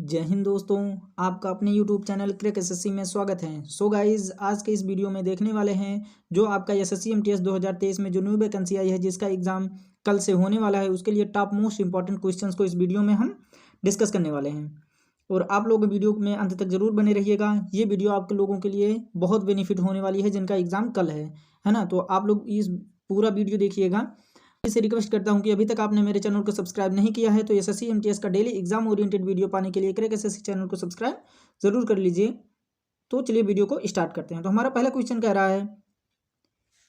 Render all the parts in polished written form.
जय हिंद दोस्तों, आपका अपने YouTube चैनल क्रैक एसएससी में स्वागत है। सो गाइज, आज के इस वीडियो में देखने वाले हैं जो आपका एसएससी एमटीएस 2023 में जो न्यू वैकेंसी आई है, जिसका एग्जाम कल से होने वाला है, उसके लिए टॉप मोस्ट इंपॉर्टेंट क्वेश्चंस को इस वीडियो में हम डिस्कस करने वाले हैं। और आप लोग वीडियो में अंत तक जरूर बने रहिएगा। ये वीडियो आप लोगों के लिए बहुत बेनिफिट होने वाली है जिनका एग्जाम कल है ना। तो आप लोग इस पूरा वीडियो देखिएगा। इससे रिक्वेस्ट करता हूं कि अभी तक आपने मेरे चैनल को सब्सक्राइब नहीं किया है तो एसएससी एमटीएस का डेली एग्जाम ओरिएंटेड वीडियो पाने के लिए क्रैक एसएससी चैनल को सब्सक्राइब जरूर कर लीजिए। तो चलिए वीडियो को स्टार्ट करते हैं। तो हमारा पहला क्वेश्चन कह रहा है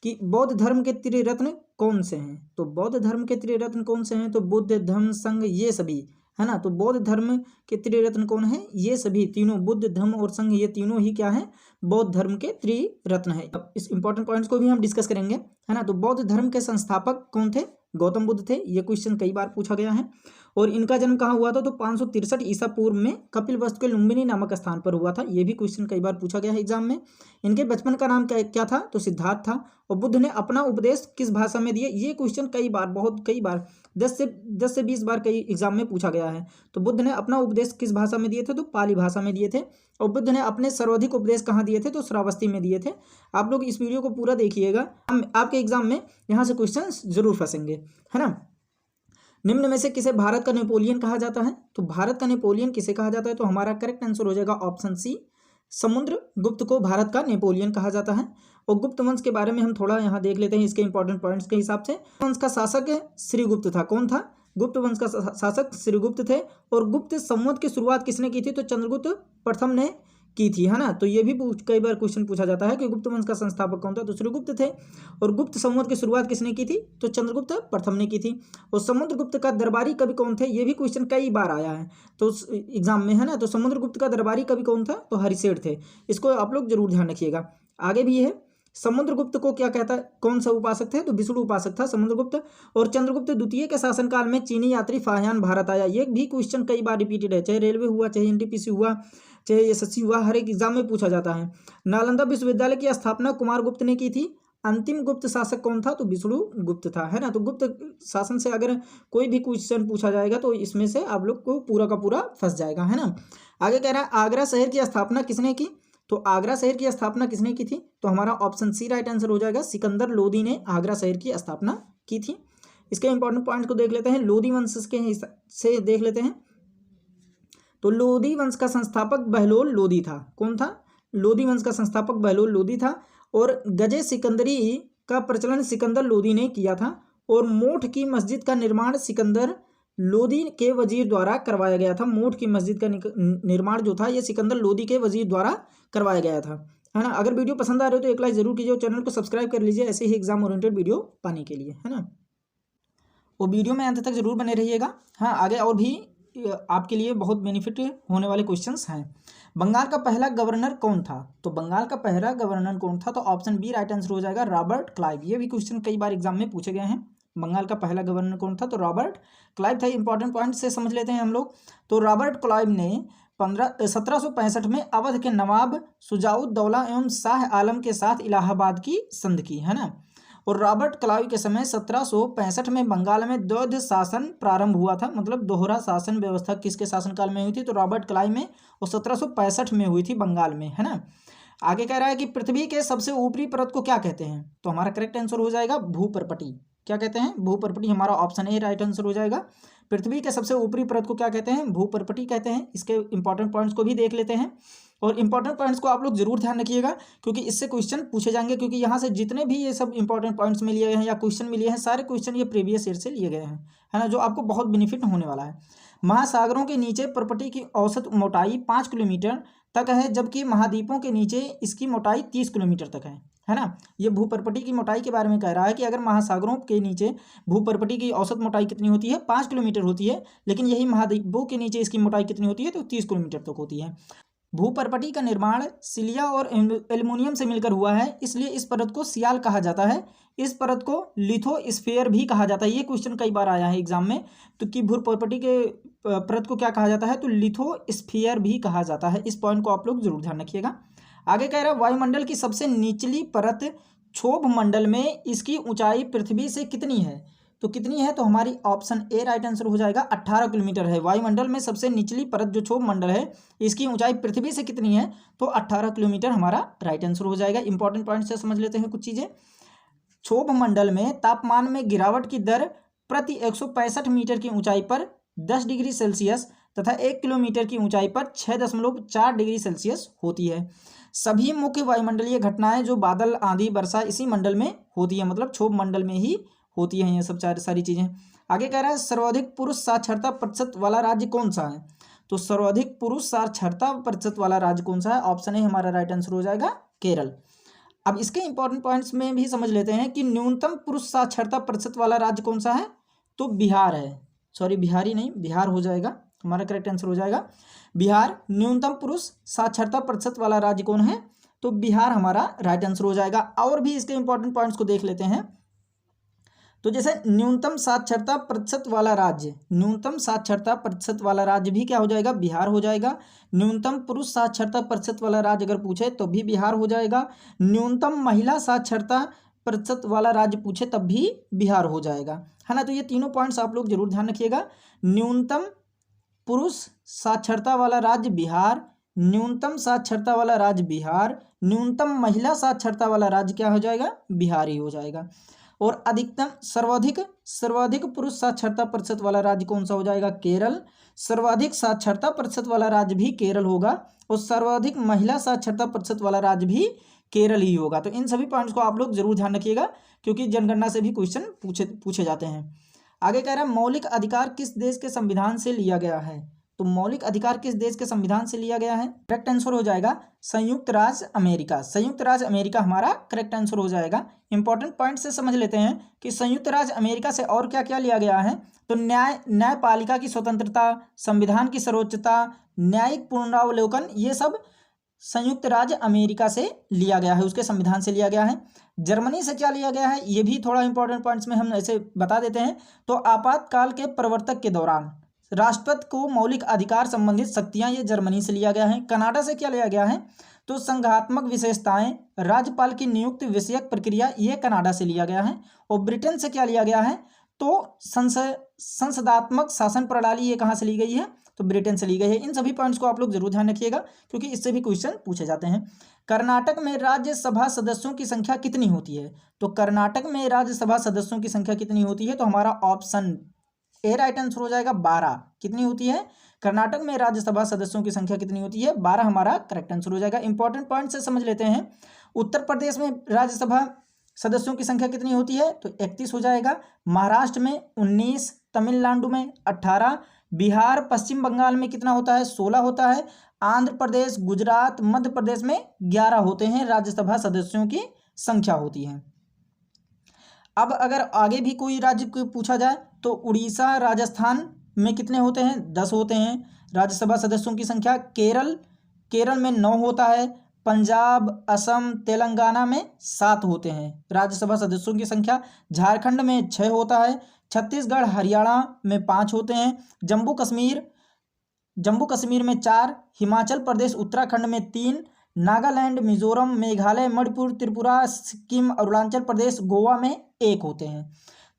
कि बौद्ध धर्म के त्रिरत्न कौन से हैं। तो बौद्ध धर्म के त्रिरत्न कौन से हैं? तो बुद्ध, धम्म, संघ, ये सभी, है ना। तो बौद्ध धर्म के त्रिरत्न कौन है? ये सभी तीनों, बुद्ध, धम्म और संघ, ये तीनों ही क्या है? बौद्ध धर्म के त्रिरत्न है। अब इस इंपॉर्टेंट पॉइंट्स को भी हम डिस्कस करेंगे, है ना। तो बौद्ध धर्म के संस्थापक कौन थे? गौतम बुद्ध थे। ये क्वेश्चन कई बार पूछा गया है। और इनका जन्म कहाँ हुआ था? तो 563 ईसा पूर्व में कपिलवस्तु के लुम्बिनी नामक स्थान पर हुआ था। ये भी क्वेश्चन कई बार पूछा गया है एग्जाम में। इनके बचपन का नाम क्या था? तो सिद्धार्थ था। और बुद्ध ने अपना उपदेश किस भाषा में दिए? ये क्वेश्चन कई बार 10 से 20 बार कई एग्जाम में पूछा गया है। तो बुद्ध ने अपना उपदेश किस भाषा में दिए थे? तो पाली भाषा में दिए थे। और बुद्ध ने अपने सर्वाधिक उपदेश कहाँ दिए थे? तो श्रावस्ती में दिए थे। आप लोग इस वीडियो को पूरा देखिएगा, आपके एग्जाम में यहाँ से क्वेश्चन जरूर फंसेंगे, है ना। निम्न में से किसे भारत का नेपोलियन कहा जाता है? तो भारत का नेपोलियन किसे कहा जाता है? तो हमारा करेक्ट आंसर हो जाएगा ऑप्शन सी, समुद्रगुप्त को भारत का नेपोलियन कहा जाता है। और गुप्त वंश के बारे में हम थोड़ा यहाँ देख लेते हैं इसके इंपॉर्टेंट पॉइंट्स के हिसाब से। वंश का शासक श्रीगुप्त था। कौन था? गुप्त वंश का शासक श्रीगुप्त थे। और गुप्त संवत की शुरुआत किसने की थी? तो चंद्रगुप्त प्रथम ने की थी, है ना। तो ये भी कई बार क्वेश्चन पूछा जाता है कि गुप्त वंश का संस्थापक कौन था? तो श्रीगुप्त थे। और गुप्त संवत की शुरुआत किसने की थी? तो चंद्रगुप्त प्रथम ने की थी। और समुद्रगुप्त का दरबारी कवि कौन थे? ये भी क्वेश्चन कई बार आया है तो एग्जाम में, है ना। तो समुद्रगुप्त का दरबारी कवि कौन था? तो हरिशेठ थे। इसको आप लोग जरूर ध्यान रखिएगा। आगे भी है, समुद्रगुप्त को क्या कहता है? कौन सा उपासक थे? तो विष्णु उपासक था समुद्रगुप्त। और चंद्रगुप्त द्वितीय के शासनकाल में चीनी यात्री फाहियान भारत आया। ये भी क्वेश्चन कई बार रिपीटेड है, चाहे रेलवे हुआ, चाहे एनटीपीसी हुआ, चाहे एसएससी हुआ, हर एक एग्जाम में पूछा जाता है। नालंदा विश्वविद्यालय की स्थापना कुमारगुप्त ने की थी। अंतिम गुप्त शासक कौन था? तो विष्णु गुप्त था, है ना। तो गुप्त शासन से अगर कोई भी क्वेश्चन पूछा जाएगा तो इसमें से आप लोग को पूरा का पूरा फंस जाएगा, है ना। आगे कह रहा है, आगरा शहर की स्थापना किसने की? तो आगरा शहर की स्थापना किसने की थी? तो हमारा ऑप्शन सी राइट आंसर हो जाएगा। सिकंदर लोदी ने आगरा शहर की स्थापना की थी। इसके इंपॉर्टेंट पॉइंट को देख लेते हैं, लोदी वंश के से देख लेते हैं। तो लोदी वंश का संस्थापक बहलोल लोदी था। कौन था? लोदी वंश का संस्थापक बहलोल लोदी था। और गजे सिकंदरी का प्रचलन सिकंदर लोदी ने किया था। और मोठ की मस्जिद का निर्माण सिकंदर लोदी के वजीर द्वारा करवाया गया था। मोठ की मस्जिद का निर्माण जो था ये सिकंदर लोदी के वजीर द्वारा करवाया गया था, है ना। अगर वीडियो पसंद आ रहे हो तो एक लाइक जरूर कीजिए और चैनल को सब्सक्राइब कर लीजिए ऐसे ही एग्जाम ओरिएंटेड वीडियो पाने के लिए, है ना। और वीडियो में अंत तक जरूर बने रहिएगा। हाँ, आगे और भी आपके लिए बहुत बेनिफिट होने वाले क्वेश्चंस हैं। बंगाल का पहला गवर्नर कौन था? तो बंगाल का पहला गवर्नर कौन था? तो ऑप्शन बी राइट आंसर हो जाएगा, रॉबर्ट क्लाइव। ये भी क्वेश्चन कई बार एग्जाम में पूछे गए हैं। बंगाल का पहला गवर्नर कौन था? तो रॉबर्ट क्लाइव था। इंपॉर्टेंट पॉइंट से समझ लेते हैं हम लोग। तो रॉबर्ट क्लाइव ने 1765 में अवध के नवाब शुजाउद्दौला एवं शाह आलम के साथ इलाहाबाद की संधि की, है ना। और रॉबर्ट क्लाइव के समय 1765 में बंगाल में द्वैध शासन प्रारंभ हुआ था। मतलब दोहरा शासन व्यवस्था किसके शासनकाल में हुई थी? तो रॉबर्ट क्लाइव में। और 1765 में हुई थी बंगाल में, है ना। आगे कह रहा है कि पृथ्वी के सबसे ऊपरी परत को क्या कहते हैं? तो हमारा करेक्ट आंसर हो जाएगा भूपर्पटी। क्या कहते हैं? भूपर्पटी। हमारा ऑप्शन ए राइट आंसर हो जाएगा। पृथ्वी के सबसे ऊपरी परत को क्या कहते हैं? भूपर्पटी कहते हैं। इसके इंपॉर्टेंट पॉइंट्स को भी देख लेते हैं। और इंपॉर्टेंट पॉइंट्स को आप लोग जरूर ध्यान रखिएगा क्योंकि इससे क्वेश्चन पूछे जाएंगे। क्योंकि यहाँ से जितने भी ये सब इंपॉर्टेंट पॉइंट्स में लिए गए हैं या क्वेश्चन में लिए हैं, सारे क्वेश्चन ये प्रीवियस ईयर से लिए गए हैं, है ना, जो आपको बहुत बेनिफिट होने वाला है। महासागरों के नीचे पर्पटी की औसत मोटाई 5 किलोमीटर तक है, जबकि महाद्वीपों के नीचे इसकी मोटाई 30 किलोमीटर तक है ना। ये भूपर्पटी की मोटाई के बारे में कह रहा है कि अगर महासागरों के नीचे भूपर्पटी की औसत मोटाई कितनी होती है? 5 किलोमीटर होती है। लेकिन यही महाद्वीपों के नीचे इसकी मोटाई कितनी होती है? तो 30 किलोमीटर तक होती है। भूपर्पटी का निर्माण सिलिया और एल्युमिनियम से मिलकर हुआ है, इसलिए इस परत को सियाल कहा जाता है। इस परत को लिथोस्फीयर भी कहा जाता है। ये क्वेश्चन कई बार आया है एग्जाम में। तो कि भूपर्पटी के परत को क्या कहा जाता है? तो लिथोस्फीयर भी कहा जाता है। इस पॉइंट को आप लोग जरूर ध्यान रखिएगा। आगे कह रहा है, वायुमंडल की सबसे निचली परत क्षोभ मंडल में इसकी ऊंचाई पृथ्वी से कितनी है? तो कितनी है, तो हमारी ऑप्शन ए राइट आंसर हो जाएगा 18 किलोमीटर है। वायुमंडल में सबसे निचली परत जो क्षोभ मंडल है इसकी ऊंचाई पृथ्वी से कितनी है, तो 18 किलोमीटर हमारा राइट आंसर हो जाएगा। इंपॉर्टेंट पॉइंट से समझ लेते हैं कुछ चीजें। क्षोभ मंडल में तापमान में गिरावट की दर प्रति 165 मीटर की ऊंचाई पर 10 डिग्री सेल्सियस तथा 1 किलोमीटर की ऊंचाई पर 6.4 डिग्री सेल्सियस होती है। सभी मुख्य वायुमंडलीय घटनाएं जो बादल, आंधी, वर्षा इसी मंडल में होती है, मतलब क्षोभ मंडल में ही होती है ये सब सारी चीजें। आगे कह रहा है सर्वाधिक पुरुष साक्षरता प्रतिशत वाला राज्य कौन सा है, तो सर्वाधिक पुरुष साक्षरता प्रतिशत वाला राज्य कौन सा है, ऑप्शन ए हमारा राइट आंसर हो जाएगा केरल। अब इसके इंपॉर्टेंट पॉइंट्स में भी समझ लेते हैं कि न्यूनतम पुरुष साक्षरता प्रतिशत वाला राज्य कौन सा है, तो बिहार है। सॉरी, बिहारी नहीं, बिहार हो जाएगा हमारा करेक्ट आंसर हो जाएगा बिहार। न्यूनतम पुरुष साक्षरता प्रतिशत वाला राज्य कौन है, तो बिहार हमारा राइट आंसर हो जाएगा। और भी इसके इंपॉर्टेंट पॉइंट्स को देख लेते हैं। तो जैसे न्यूनतम साक्षरता प्रतिशत वाला राज्य, न्यूनतम साक्षरता प्रतिशत वाला राज्य भी क्या हो जाएगा, बिहार हो जाएगा। न्यूनतम पुरुष साक्षरता प्रतिशत वाला राज्य अगर पूछे तो भी बिहार हो जाएगा। न्यूनतम महिला साक्षरता प्रतिशत वाला राज्य पूछे तब भी बिहार हो जाएगा, है ना। तो ये तीनों पॉइंट्स आप लोग जरूर ध्यान रखिएगा। न्यूनतम पुरुष साक्षरता वाला राज्य बिहार, न्यूनतम साक्षरता वाला राज्य बिहार, न्यूनतम महिला साक्षरता वाला राज्य क्या हो जाएगा, बिहार ही हो जाएगा। और अधिकतम सर्वाधिक पुरुष साक्षरता प्रतिशत वाला राज्य कौन सा हो जाएगा, केरल। सर्वाधिक साक्षरता प्रतिशत वाला राज्य भी केरल होगा और सर्वाधिक महिला साक्षरता प्रतिशत वाला राज्य भी केरल ही होगा। तो इन सभी पॉइंट्स को आप लोग जरूर ध्यान रखिएगा क्योंकि जनगणना से भी क्वेश्चन पूछे जाते हैं। आगे कह रहा है मौलिक अधिकार किस देश के संविधान से लिया गया है, तो मौलिक अधिकार किस देश के संविधान से लिया गया है, करेक्ट आंसर हो जाएगा संयुक्त राज्य अमेरिका। संयुक्त राज्य अमेरिका हमारा करेक्ट आंसर हो जाएगा। इंपॉर्टेंट पॉइंट से समझ लेते हैं कि संयुक्त राज्य अमेरिका से और क्या क्या लिया गया है, तो न्यायपालिका की स्वतंत्रता, संविधान की सर्वोच्चता, न्यायिक पुनरावलोकन, ये सब संयुक्त राज्य अमेरिका से लिया गया है, उसके संविधान से लिया गया है। जर्मनी से क्या लिया गया है, ये भी थोड़ा इंपॉर्टेंट पॉइंट्स में हम ऐसे बता देते हैं। तो आपातकाल के प्रवर्तक के दौरान राष्ट्रपति को मौलिक अधिकार संबंधित शक्तियां, ये जर्मनी से लिया गया है। कनाडा से क्या लिया गया है, तो संघात्मक विशेषताएं, राज्यपाल की नियुक्ति विषयक प्रक्रिया, ये कनाडा से लिया गया है। और ब्रिटेन से क्या लिया गया है, तो संसदात्मक शासन प्रणाली, ये कहाँ से ली गई है, तो ब्रिटेन से ली गई है। इन सभी पॉइंट्स को आप लोग जरूर ध्यान रखिएगा क्योंकि इससे भी क्वेश्चन पूछे जाते हैं। कर्नाटक में राज्यसभा सदस्यों की संख्या कितनी होती है, तो कर्नाटक में राज्यसभा सदस्यों की संख्या कितनी होती है, तो हमारा ऑप्शन ए राइट आंसर हो जाएगा 12। कितनी होती है, कर्नाटक में राज्यसभा सदस्यों की संख्या कितनी होती है, 12 हमारा करेक्ट आंसर हो जाएगा। इंपॉर्टेंट पॉइंट से समझ लेते हैं। उत्तर प्रदेश में राज्यसभा सदस्यों की संख्या कितनी होती है, तो 31 हो जाएगा। महाराष्ट्र में 19, तमिलनाडु में 18, बिहार पश्चिम बंगाल में कितना होता है, 16 होता है। आंध्र प्रदेश, गुजरात, मध्य प्रदेश में 11 होते हैं राज्यसभा सदस्यों की संख्या होती है। अब अगर आगे भी कोई राज्य को पूछा जाए तो उड़ीसा, राजस्थान में कितने होते हैं, 10 होते हैं राज्यसभा सदस्यों की संख्या। केरल में 9 होता है। पंजाब, असम, तेलंगाना में 7 होते हैं राज्यसभा सदस्यों की संख्या। झारखंड में 6 होता है। छत्तीसगढ़, हरियाणा में 5 होते हैं। जम्मू कश्मीर में 4, हिमाचल प्रदेश, उत्तराखंड में 3, नागालैंड, मिजोरम, मेघालय, मणिपुर, त्रिपुरा, सिक्किम, अरुणाचल प्रदेश, गोवा में 1 होते हैं।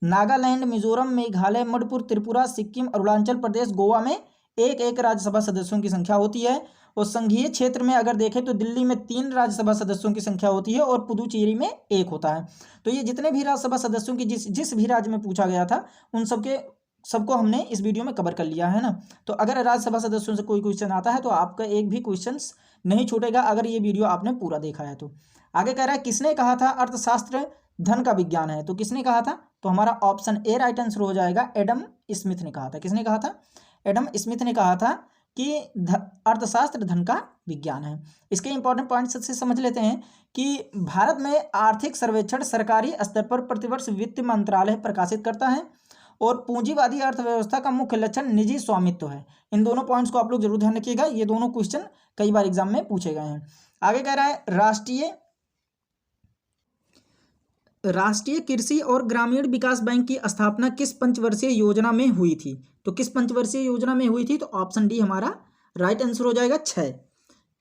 नागालैंड, मिजोरम, मेघालय, मणिपुर, त्रिपुरा, सिक्किम, अरुणाचल प्रदेश, गोवा में 1 राज्यसभा सदस्यों की संख्या होती है। और संघीय क्षेत्र में अगर देखें तो दिल्ली में 3 राज्यसभा सदस्यों की संख्या होती है और पुदुचेरी में 1 होता है। तो ये जितने भी राज्यसभा सदस्यों की जिस भी राज्य में पूछा गया था उन सबको हमने इस वीडियो में कवर कर लिया है ना। तो अगर राज्यसभा सदस्यों से कोई क्वेश्चन आता है तो आपका एक भी क्वेश्चन नहीं छूटेगा अगर ये वीडियो आपने पूरा देखा है तो। आगे कह रहा है किसने कहा था अर्थशास्त्र धन का विज्ञान है, तो किसने कहा था, तो हमारा ऑप्शन ए राइट आंसर हो जाएगा एडम स्मिथ ने कहा था। किसने कहा था, एडम स्मिथ ने कहा था कि अर्थशास्त्र धन का विज्ञान है। इसके इंपॉर्टेंट पॉइंट्स से समझ लेते हैं कि भारत में आर्थिक सर्वेक्षण सरकारी स्तर पर प्रतिवर्ष वित्त मंत्रालय प्रकाशित करता है और पूंजीवादी अर्थव्यवस्था का मुख्य लक्षण निजी स्वामित्व है। इन दोनों पॉइंट्स को आप लोग जरूर ध्यान रखिएगा, ये दोनों क्वेश्चन कई बार एग्जाम में पूछे गए हैं। आगे कह रहा है राष्ट्रीय कृषि और ग्रामीण विकास बैंक की स्थापना किस पंचवर्षीय योजना में हुई थी, तो किस पंचवर्षीय योजना में हुई थी, तो ऑप्शन डी हमारा राइट आंसर हो जाएगा 6।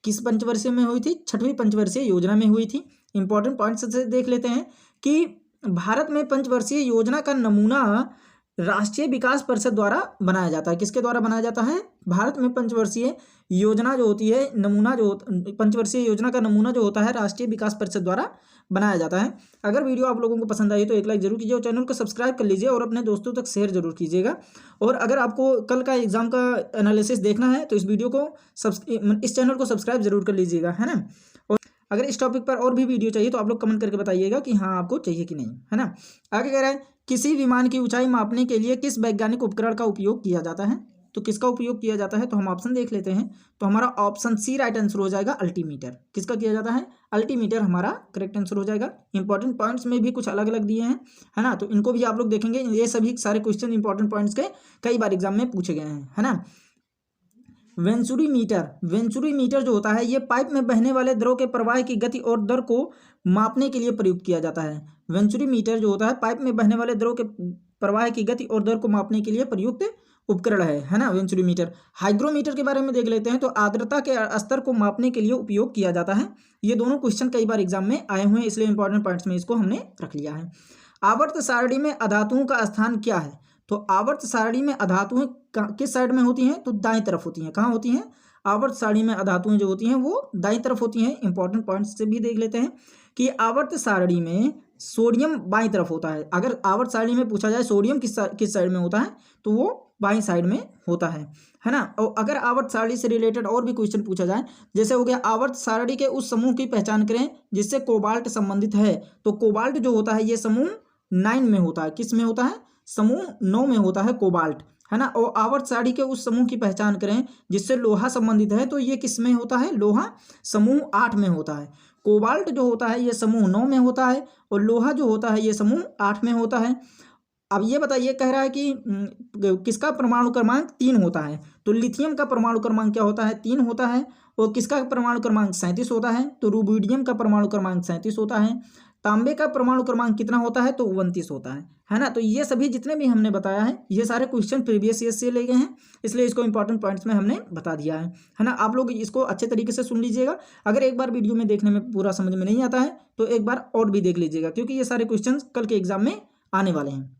किस पंचवर्षीय में हुई थी, 6वीं पंचवर्षीय योजना में हुई थी। इंपॉर्टेंट पॉइंट्स से देख लेते हैं कि भारत में पंचवर्षीय योजना का नमूना राष्ट्रीय विकास परिषद द्वारा बनाया जाता है। किसके द्वारा बनाया जाता है? भारत में पंचवर्षीय योजना जो होती है, नमूना जो पंचवर्षीय योजना का नमूना जो होता है राष्ट्रीय विकास परिषद द्वारा बनाया जाता है। अगर वीडियो आप लोगों को पसंद आई तो एक लाइक जरूर कीजिए और चैनल को सब्सक्राइब कर लीजिए और अपने दोस्तों तक शेयर जरूर कीजिएगा। और अगर आपको कल का एग्जाम का एनालिसिस देखना है तो इस वीडियो को इस चैनल को सब्सक्राइब जरूर कर लीजिएगा, है ना। और अगर इस टॉपिक पर और भी वीडियो चाहिए तो आप लोग कमेंट करके बताइएगा कि हाँ आपको चाहिए कि नहीं, है ना। आगे कह रहा है किसी विमान की ऊंचाई मापने के लिए किस वैज्ञानिक उपकरण का उपयोग किया जाता है? तो किसका उपयोग किया जाता है? तो हम ऑप्शन देख लेते हैं। तो हमारा ऑप्शन सी राइट आंसर हो जाएगा, अल्टीमीटर। किसका किया जाता है? अल्टीमीटर हमारा करेक्ट आंसर हो जाएगा। इंपॉर्टेंट पॉइंट्स में भी कुछ अलग अलग दिए हैं, है ना, तो इनको भी आप लोग देखेंगे। ये सभी सारे क्वेश्चन इंपॉर्टेंट पॉइंट्स के कई बार एग्जाम में पूछे गए हैं, है ना। वेंचुरीमीटर जो होता है ये पाइप में बहने वाले द्रव के प्रवाह की गति और दर को मापने के लिए प्रयुक्त किया जाता है। वेंचुरीमीटर जो होता है पाइप में बहने वाले द्रव के प्रवाह की गति और दर को मापने के लिए प्रयुक्त उपकरण है ना, वेंचुरीमीटर। हाइग्रोमीटर के बारे में देख लेते हैं। तो आर्द्रता के स्तर को मापने के लिए उपयोग किया जाता है। ये दोनों क्वेश्चन कई बार एग्जाम में आए हुए हैं, इसलिए इंपॉर्टेंट पॉइंट्स में इसको हमने रख लिया है। आवर्त सारणी में अधातुओं का स्थान क्या है? तो आवर्त सारणी में अधातुएं किस साइड में होती हैं? तो दाईं तरफ होती हैं। कहाँ होती हैं? आवर्त सारणी में अधातुएं जो होती हैं वो दाईं तरफ होती हैं। इंपॉर्टेंट पॉइंट्स से भी देख लेते हैं कि आवर्त सारणी में सोडियम बाईं तरफ होता है। अगर आवर्त सारणी में पूछा जाए सोडियम किस साइड में होता है तो वो बाईं साइड में होता है ना। और अगर आवर्त सारणी से रिलेटेड और भी क्वेश्चन पूछा जाए, जैसे हो गया आवर्त सारणी के उस समूह की पहचान करें जिससे कोबाल्ट संबंधित है। तो कोबाल्ट जो होता है ये समूह 9 में होता है। किस में होता है? समूह 9 में होता है कोबाल्ट, है ना। और आवर्त सारणी के उस समूह की पहचान करें जिससे लोहा संबंधित है। तो ये किस में होता है? लोहा समूह 8 में होता है। कोबाल्ट जो होता है ये समूह 9 में होता है और लोहा जो होता है ये समूह 8 में होता है। अब ये बताइए, कह रहा है कि किसका परमाणु क्रमांक 3 होता है? तो लिथियम का परमाणु क्रमांक क्या होता है? 3 होता है। और किसका परमाणु क्रमांक 37 होता है? तो रुबिडियम का परमाणु क्रमांक 37 होता है। तांबे का परमाणु क्रमांक कितना होता है? तो 29 होता है ना। तो ये सभी जितने भी हमने बताया है ये सारे क्वेश्चन प्रीवियस ईयर से ले गए हैं, इसलिए इसको इंपॉर्टेंट पॉइंट्स में हमने बता दिया है ना। आप लोग इसको अच्छे तरीके से सुन लीजिएगा। अगर एक बार वीडियो में देखने में पूरा समझ में नहीं आता है तो एक बार और भी देख लीजिएगा, क्योंकि ये सारे क्वेश्चन कल के एग्जाम में आने वाले हैं।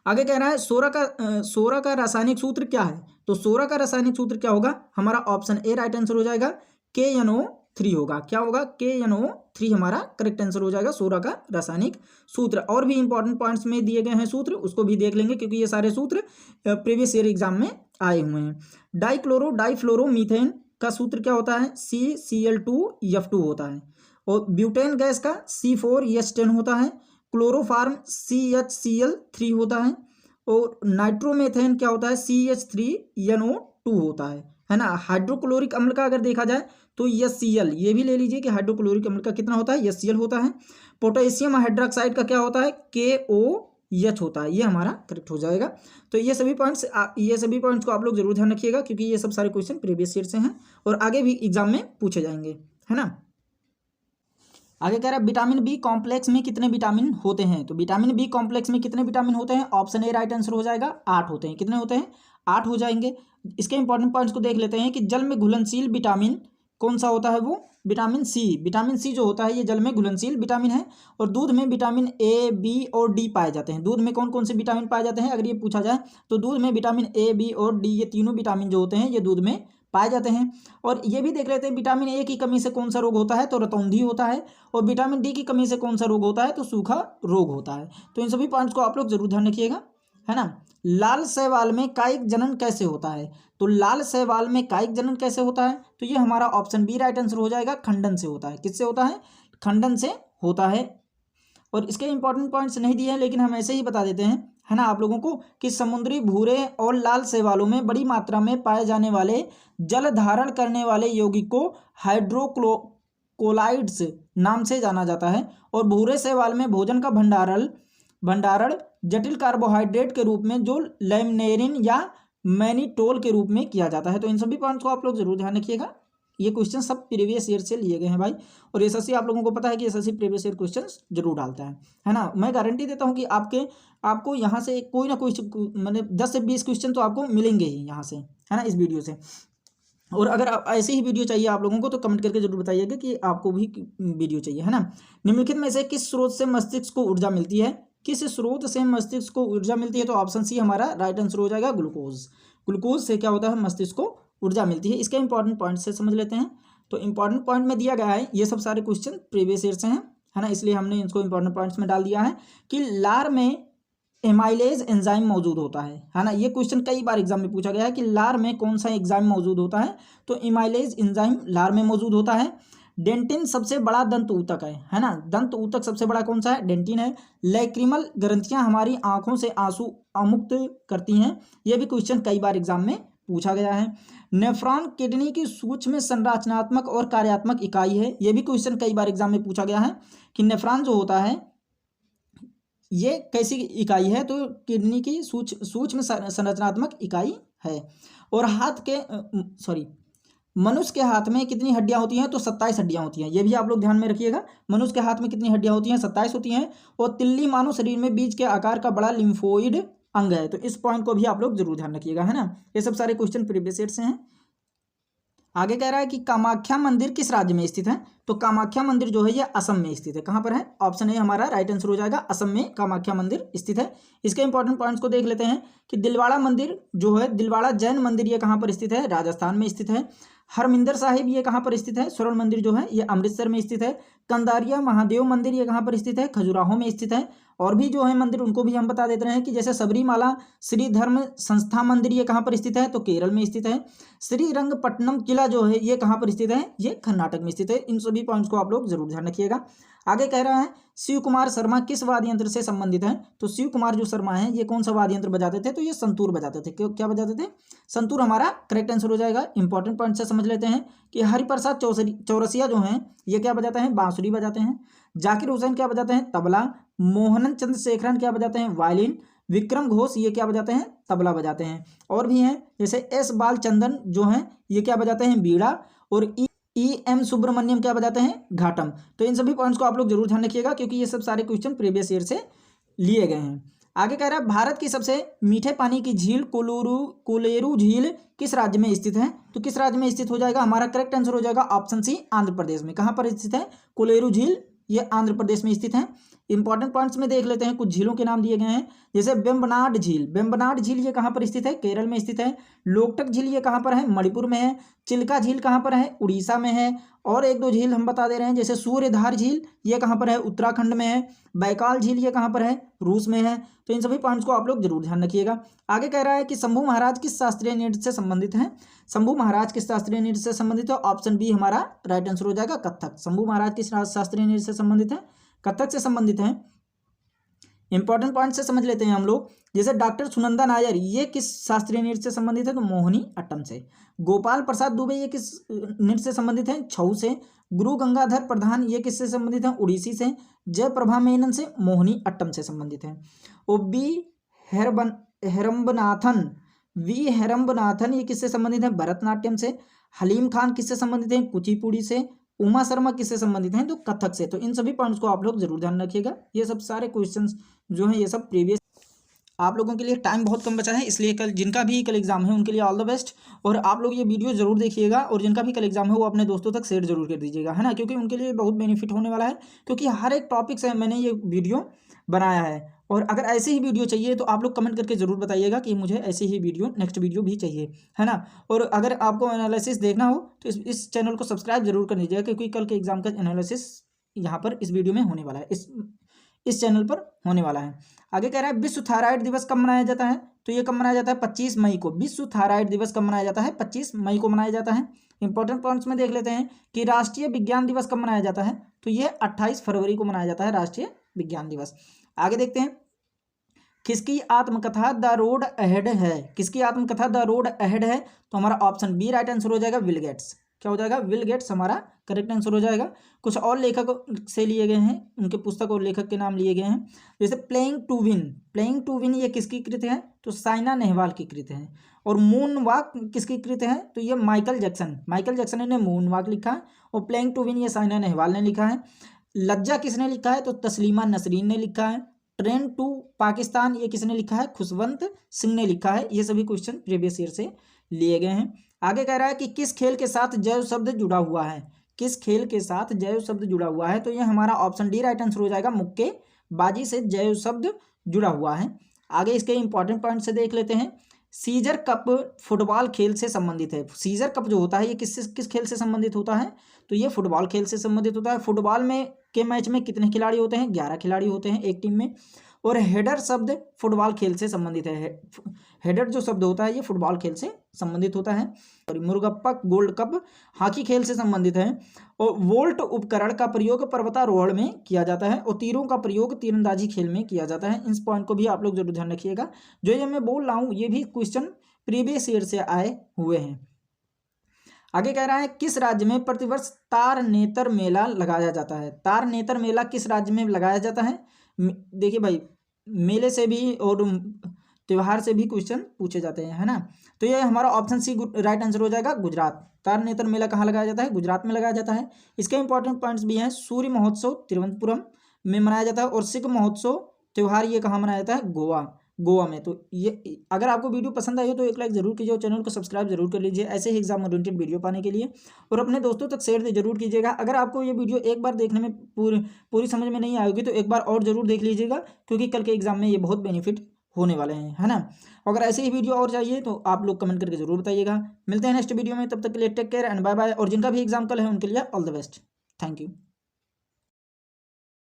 आगे कह रहा है सोरा का रासायनिक सूत्र क्या है? तो सोरा का रासायनिक सूत्र क्या होगा? हमारा ऑप्शन ए राइट आंसर हो जाएगा, KNO3 होगा। क्या होगा? KNO3 हमारा करेक्ट आंसर हो जाएगा, सोरा का रासायनिक सूत्र। और भी इंपॉर्टेंट पॉइंट्स में दिए गए हैं सूत्र, उसको भी देख लेंगे क्योंकि ये सारे सूत्र प्रीवियस ईयर एग्जाम में आए हुए हैं। डाइफ्लोरोमीथेन का सूत्र क्या होता है? CCl2F2 होता है। और ब्यूटेन गैस का C4H10 होता है। क्लोरोफार्म CHCl3 होता है। और नाइट्रोमेथेन क्या होता है? CH3NO2 होता है ना। हाइड्रोक्लोरिक अम्ल का अगर देखा जाए तो HCl, ये भी ले लीजिए कि हाइड्रोक्लोरिक अम्ल का कितना होता है? HCl होता है। पोटेशियम हाइड्रोक्साइड का क्या होता है? KOH होता है। ये हमारा करेक्ट हो जाएगा। तो ये सभी पॉइंट्स को आप लोग जरूर ध्यान रखिएगा, क्योंकि ये सब सारे क्वेश्चन प्रीवियस ईयर से हैं और आगे भी एग्जाम में पूछे जाएंगे, है ना। आगे कह रहा है विटामिन बी कॉम्प्लेक्स में कितने विटामिन होते हैं? तो विटामिन बी कॉम्प्लेक्स में कितने विटामिन होते हैं? ऑप्शन ए राइट आंसर हो जाएगा, 8 होते हैं। कितने होते हैं? 8 हो जाएंगे। इसके इंपॉर्टेंट पॉइंट्स को देख लेते हैं कि जल में घुलनशील विटामिन कौन सा होता है? वो विटामिन सी। विटामिन सी जो होता है ये जल में घुलनशील विटामिन है। और दूध में विटामिन ए, बी और डी पाए जाते हैं। दूध में कौन कौन से विटामिन पाए जाते हैं अगर ये पूछा जाए तो दूध में विटामिन ए, बी और डी, ये तीनों विटामिन जो होते हैं ये दूध में पाए जाते हैं। और ये भी देख लेते हैं विटामिन ए की कमी से कौन सा रोग होता है? तो रतौंधी होता है। और विटामिन डी की कमी से कौन सा रोग होता है? तो सूखा रोग होता है। तो इन सभी पॉइंट्स को आप लोग जरूर ध्यान रखिएगा, है ना। लाल शैवाल में कायिक जनन कैसे होता है? तो लाल शैवाल में कायिक जनन कैसे होता है? तो ये हमारा ऑप्शन बी राइट आंसर हो जाएगा, खंडन से होता है। किससे होता है? खंडन से होता है। और इसके इंपॉर्टेंट पॉइंट्स नहीं दिए हैं, लेकिन हम ऐसे ही बता देते हैं, है ना, आप लोगों को कि समुद्री भूरे और लाल शैवालों में बड़ी मात्रा में पाए जाने वाले जल धारण करने वाले यौगिक को हाइड्रोकोलाइड्स नाम से जाना जाता है। और भूरे शैवाल में भोजन का भंडारण जटिल कार्बोहाइड्रेट के रूप में जो लैमिनेरिन या मैनिटोल के रूप में किया जाता है। तो इन सभी पॉइंट्स को आप लोग जरूर ध्यान रखिएगा। ये क्वेश्चन सब प्रीवियस ईयर से लिए गए हैं भाई। और एसएससी आप लोगों को पता है कि एसएससी प्रीवियस ईयर क्वेश्चन जरूर डालता है ना। मैं गारंटी देता हूँ कि आपको यहाँ से कोई ना कोई मतलब 10 से 20 क्वेश्चन तो आपको मिलेंगे ही यहाँ से, है ना, इस वीडियो से। और अगर ऐसी ही वीडियो चाहिए आप लोगों को तो कमेंट करके जरूर बताइएगा कि आपको भी वीडियो चाहिए, है ना। निम्नलिखित में से किस स्रोत से मस्तिष्क को ऊर्जा मिलती है? किस स्रोत से मस्तिष्क को ऊर्जा मिलती है? तो ऑप्शन सी हमारा राइट आंसर हो जाएगा, ग्लूकोज। ग्लूकोज से क्या होता है, मस्तिष्क को ऊर्जा मिलती है। इसके इंपॉर्टेंट पॉइंट से समझ लेते हैं। तो इंपॉर्टेंट पॉइंट में दिया गया है, ये सब सारे क्वेश्चन प्रीवियस ईयर से हैं, है ना, इसलिए हमने इसको इंपॉर्टेंट पॉइंट्स में डाल दिया है कि लार में एमाइलेज एंजाइम मौजूद होता है ना। ये क्वेश्चन कई बार एग्जाम में पूछा गया है कि लार में कौन सा एंजाइम मौजूद होता है? तो एमाइलेज एंजाइम लार में मौजूद होता है। डेंटिन सबसे बड़ा दंत ऊतक है ना। दंत ऊतक सबसे बड़ा कौन सा है? डेंटिन है। लैक्रिमल ग्रंथियां हमारी आंखों से आंसू अमुक्त करती हैं। यह भी क्वेश्चन कई बार एग्जाम में पूछा गया है। नेफ्रॉन किडनी की सूक्ष्म संरचनात्मक और कार्यात्मक इकाई है। यह भी क्वेश्चन कई बार एग्जाम में पूछा गया है कि नेफ्रॉन जो होता है ये कैसी इकाई है? तो किडनी की सूक्ष्म संरचनात्मक इकाई है। और हाथ के मनुष्य के हाथ में कितनी हड्डियां होती हैं? तो 27 हड्डियां होती हैं। ये भी आप लोग ध्यान में रखिएगा। मनुष्य के हाथ में कितनी हड्डियां होती हैं? 27 होती हैं। और तिल्ली मानव शरीर में बीज के आकार का बड़ा लिम्फोइड अंग है। तो इस पॉइंट को भी आप लोग जरूर ध्यान रखिएगा, है ना। ये सब सारे क्वेश्चन प्रीवियस ईयर से हैं। आगे कह रहा है कि कामाख्या मंदिर किस राज्य में स्थित है? तो कामाख्या मंदिर जो है ये असम में स्थित है। कहाँ पर है? ऑप्शन ए हमारा राइट आंसर हो जाएगा, असम में कामाख्या मंदिर स्थित है। इसके इंपॉर्टेंट पॉइंट्स को देख लेते हैं कि दिलवाड़ा मंदिर जो है, दिलवाड़ा जैन मंदिर, ये कहाँ पर स्थित है? राजस्थान में स्थित है। हरमिंदर साहिब ये कहाँ पर स्थित है? स्वर्ण मंदिर जो है ये अमृतसर में स्थित है। कंदारिया महादेव मंदिर ये कहाँ पर स्थित है? खजुराहो में स्थित है। और भी जो है मंदिर उनको भी हम बता देते हैं कि जैसे सबरीमाला श्री धर्म संस्था मंदिर ये कहाँ पर स्थित है? तो केरल में स्थित है। श्रीरंगपट्टनम किला जो है ये कहाँ पर स्थित है? ये कर्नाटक में स्थित है। इन सभी पॉइंट्स को आप लोग जरूर ध्यान रखिएगा। आगे कह रहा है शिव कुमार शर्मा किस वाद्य यंत्र से संबंधित है? तो शिव कुमार जो शर्मा है ये कौन सा वाद्य यंत्र बजाते थे? तो ये संतूर बजाते थे। क्या बजाते थे? संतूर हमारा करेक्ट आंसर हो जाएगा। इंपॉर्टेंट पॉइंट से समझ लेते हैं कि हरिप्रसाद चौरसिया जो हैं ये क्या बजाते हैं? बांसुरी बजाते हैं। जाकिर हुसैन क्या बजाते हैं? तबला। मोहनन चंद्रशेखरन क्या बजाते हैं? वायलिन। विक्रम घोष ये क्या बजाते हैं? तबला बजाते हैं। और भी हैं जैसे एस बालचंदन जो हैं ये क्या बजाते हैं? बीड़ा। और एम सुब्रमण्यम क्या बजाते हैं? घाटम। तो इन सभी पॉइंट्स को आप लोग जरूर ध्यान रखिएगा क्योंकि ये सब सारे क्वेश्चन प्रीवियस ईयर से लिए गए हैं। आगे कह रहा है भारत की सबसे मीठे पानी की झील कोलेरू झील किस राज्य में स्थित है? तो किस राज्य में स्थित हो जाएगा? हमारा करेक्ट आंसर हो जाएगा ऑप्शन सी, आंध्र प्रदेश में। कहाँ पर स्थित है कोलेरू झील? ये आंध्र प्रदेश में स्थित है। इंपॉर्टेंट पॉइंट्स में देख लेते हैं, कुछ झीलों के नाम दिए गए हैं जैसे वेम्बनाड झील। वेम्बनाड झील ये कहाँ पर स्थित है? केरल में स्थित है। लोकटक झील ये कहाँ पर है? मणिपुर में है। चिल्का झील कहाँ पर है? उड़ीसा में है। और एक दो झील हम बता दे रहे हैं जैसे सूर्यधार झील ये कहाँ पर है? उत्तराखंड में है। बैकाल झील ये कहाँ पर है? रूस में है। तो इन सभी पॉइंट्स को आप लोग जरूर ध्यान रखिएगा। आगे कह रहा है कि शंभू महाराज किस शास्त्रीय नृत्य से संबंधित है? शंभू महाराज किस शास्त्रीय नृत्य से संबंधित है? ऑप्शन बी हमारा राइट आंसर हो जाएगा, कथक। शंभू महाराज किस शास्त्रीय नृत्य से संबंधित है? कथक से संबंधित है। इंपॉर्टेंट पॉइंट से समझ लेते हैं हम लोग जैसे डॉक्टर सुनंदा नायर ये किस शास्त्रीय नृत्य से संबंधित है? तो मोहिनी अट्टम से। गोपाल प्रसाद दुबे ये किस नृत्य से संबंधित है? छऊ से। गुरु गंगाधर प्रधान ये किससे संबंधित है? उड़ीसी से। जयप्रभा मेनन से मोहिनी अट्टम से संबंधित है। और वी हेरम्बनाथन ये किससे संबंधित है? भरतनाट्यम से। हलीम खान किससे संबंधित है? कुचिपुड़ी से। उमा शर्मा किससे संबंधित हैं? तो कथक से। तो इन सभी पॉइंट्स को आप लोग जरूर ध्यान रखिएगा। ये सब सारे क्वेश्चंस जो हैं ये सब प्रीवियस। आप लोगों के लिए टाइम बहुत कम बचा है इसलिए कल जिनका भी कल एग्जाम है उनके लिए ऑल द बेस्ट। और आप लोग ये वीडियो जरूर देखिएगा और जिनका भी कल एग्जाम है वो अपने दोस्तों तक शेयर जरूर कर दीजिएगा, है ना, क्योंकि उनके लिए बहुत बेनिफिट होने वाला है। क्योंकि हर एक टॉपिक से मैंने ये वीडियो बनाया है। और अगर ऐसे ही वीडियो चाहिए तो आप लोग कमेंट करके जरूर बताइएगा कि मुझे ऐसी ही वीडियो नेक्स्ट वीडियो भी चाहिए, है ना। और अगर आपको एनालिसिस देखना हो तो इस चैनल को सब्सक्राइब जरूर कर लीजिएगा क्योंकि कल के एग्जाम का एनालिसिस यहाँ पर इस वीडियो में होने वाला है, इस चैनल पर होने वाला है। आगे कह रहा है विश्व थायराइड दिवस कब मनाया जाता है? तो ये कब मनाया जाता है? 25 मई को। विश्व थायराइड दिवस कब मनाया जाता है? 25 मई को मनाया जाता है। इंपॉर्टेंट पॉइंट्स में देख लेते हैं कि राष्ट्रीय विज्ञान दिवस कब मनाया जाता है? तो ये 28 फरवरी को मनाया जाता है राष्ट्रीय विज्ञान दिवस। आगे देखते हैं किसकी आत्मकथा द रोड अहेड है? किसकी आत्मकथा द रोड अहेड है? तो हमारा ऑप्शन बी राइट आंसर हो जाएगा, विल गेट्स। क्या हो जाएगा? विल गेट्स हमारा करेक्ट आंसर हो जाएगा। कुछ और लेखक से लिए गए हैं, उनके पुस्तक और लेखक के नाम लिए गए हैं जैसे playing to win. Playing to win ये किसकी कृत है? तो साइना नेहवाल की कृत है। और मून वॉक किसकी कृत है? तो ये माइकल जैक्सन ने मून वॉक लिखा है। और प्लेइंग टू विन ये साइना नेहवाल ने लिखा है। लज्जा किसने लिखा है? तो तस्लीमा नसरीन ने लिखा है। ट्रेन टू पाकिस्तान ये किसने लिखा है? खुशवंत सिंह ने लिखा है। ये सभी क्वेश्चन प्रीवियस ईयर से लिए गए हैं। आगे कह रहा है कि किस खेल के साथ जैव शब्द जुड़ा हुआ है, किस खेल के साथ जैव शब्द जुड़ा हुआ है, तो ये हमारा ऑप्शन डी राइट आंसर हो जाएगा, मुक्केबाजी से जैव शब्द जुड़ा हुआ है। आगे इसके इंपॉर्टेंट पॉइंट से देख लेते हैं। सीजर कप फुटबॉल खेल से संबंधित है। सीजर कप जो होता है ये किस खेल से संबंधित होता है, तो ये फुटबॉल खेल से संबंधित होता है। फुटबॉल में के मैच में कितने खिलाड़ी होते हैं, 11 खिलाड़ी होते हैं एक टीम में। और हेडर शब्द फुटबॉल खेल से संबंधित है। हेडर जो शब्द होता है ये फुटबॉल खेल से संबंधित होता है। और मुर्गप्पा गोल्ड कप हॉकी खेल से संबंधित है। और वोल्ट उपकरण का प्रयोग पर्वतारोहण में किया जाता है। और तीरों का प्रयोग तीरंदाजी खेल में किया जाता है। इस पॉइंट को भी आप लोग जरूर ध्यान रखिएगा। जो ये मैं बोल रहा हूँ ये भी क्वेश्चन प्रीवियस ईयर से आए हुए हैं। आगे कह रहा है किस राज्य में प्रतिवर्ष तार नेतर मेला लगाया जाता है। तार नेतर मेला किस राज्य में लगाया जाता है। देखिए भाई, मेले से भी और त्योहार से भी क्वेश्चन पूछे जाते हैं, है ना। तो ये हमारा ऑप्शन सी राइट आंसर हो जाएगा, गुजरात। तार नेतर मेला कहाँ लगाया जाता है, गुजरात में लगाया जाता है। इसके इंपॉर्टेंट पॉइंट्स भी हैं। सूर्य महोत्सव तिरुवनंतपुरम में मनाया जाता है। और सिख महोत्सव त्यौहार ये कहाँ मनाया जाता है, गोवा में। तो ये, अगर आपको वीडियो पसंद आई हो तो एक लाइक जरूर कीजिए और चैनल को सब्सक्राइब जरूर कर लीजिए ऐसे ही एग्जाम ओरिएंटेड वीडियो पाने के लिए। और अपने दोस्तों तक शेयर जरूर कीजिएगा। अगर आपको ये वीडियो एक बार देखने में पूरी समझ में नहीं आएगी तो एक बार और जरूर देख लीजिएगा, क्योंकि कल के एग्जाम में ये बहुत बेनिफिट होने वाले हैं, है ना। अगर ऐसे ही वीडियो और चाहिए तो आप लोग कमेंट करके जरूर बताइएगा। मिलते हैं नेक्स्ट वीडियो में, तब तक के लिए take care and bye bye. और जिनका भी एग्जाम कल है उनके लिए all the best. Thank you.